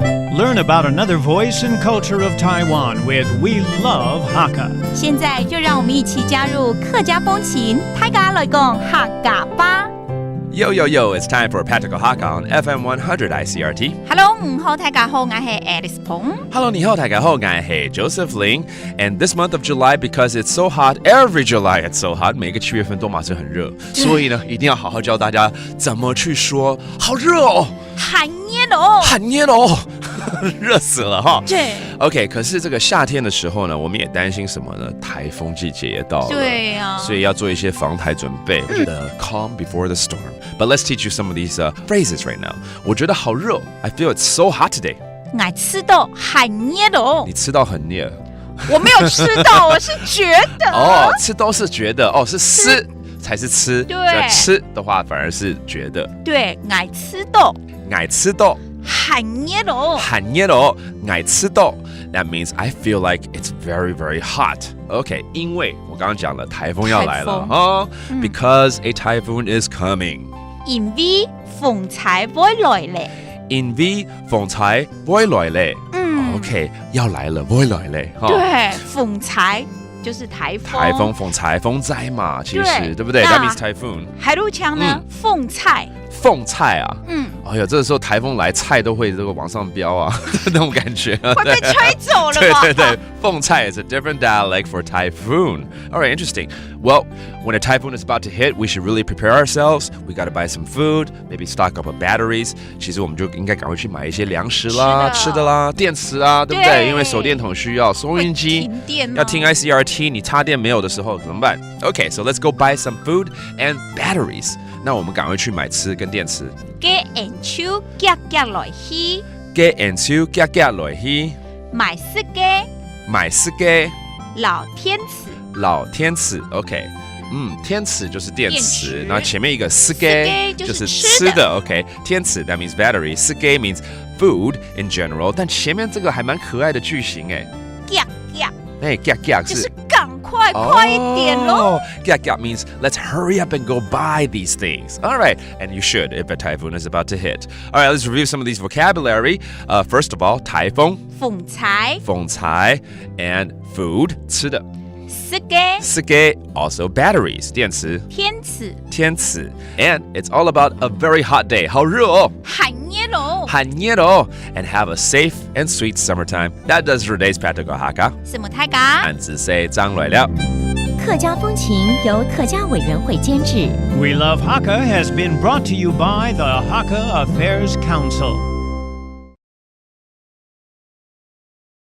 Learn about another voice and culture of Taiwan with We Love Hakka. 现在就让我们一起加入客家风情，大家来讲客家吧。Yo, yo, yo, it's time for Practical Hakka on FM 100 ICRT. Hello， 好，大家好，我是 Alice Pong。Hello, 你好，大家好，我是 Joseph Ling. And this month of July, because it's so hot, every July it's so hot, 每个7月份都马上很热，所以呢，一定要好好教大家怎么去说好热哦，很热哦，很热哦，热死了哈。对。OK， 可是这个夏天的时候呢，我们也担心什么呢？台风季节也到了，对呀，所以要做一些防台准备。The calm before the storm. But let's teach you some of these phrases right now. 我觉得好热 I feel it's so hot today. 我吃到很热哦。你吃到很热？我没有吃到，我是觉得。哦，吃都是觉得，哦，是吃才是吃。对，吃的话反而是觉得。对，我吃到。我吃到。很热哦，很热哦，我吃到。That means I feel like it's very, very hot. OK， 因为我刚刚讲了，台风要来了哈，because a typhoon is coming. 因为风才会来嘞。因为风才会来嘞。OK， 要来了，会来嘞。对，风才就是台风。台风、风财、风灾嘛，其实对不对 ？That means typhoon。海陆腔呢？凤菜。凤菜啊，哎呀，这个时候台风来，菜都会这个往上飙啊，那种感觉会被吹走了吧？对对对，凤菜 is a different dialect for typhoon. All right, interesting. Well, when a typhoon is about to hit, we should really prepare ourselves. We got to buy some food, maybe stock up on batteries. 其实我们就应该赶快去买一些粮食啦、吃的啦、电池啊，对不对？因为手电筒需要，收音机要听 ICRT， 你插电没有的时候怎么办 ？Okay, so let's go buy some food and batteries. 那我们赶快去买吃跟电池。Get into 夹夹来去。Get into 夹夹来去。买司机。买司机。老天池。老天池 ，OK， 天池就是电池，然后前面一个司机就是吃的 ，OK， 天池 that means battery， 司机 means food in general， 但前面这个还蛮可爱的句型哎，夹夹，夹夹就是赶快快一点咯。夹夹 means let's hurry up and go buy these things. All right, and you should if a typhoon is about to hit. All right, let's review some of these vocabulary. First of all, 台风，风财，风财 and food 吃的。司机 also batteries 电池天池 and it's all about a very hot day 好热哦很热哦很热哦 and have a safe and sweet summertime. That does for today's Practical Hakka. 什么太嘎俺只say 张来了客家风情由客家委员会监制 We Love Hakka has been brought to you by the Hakka Affairs Council.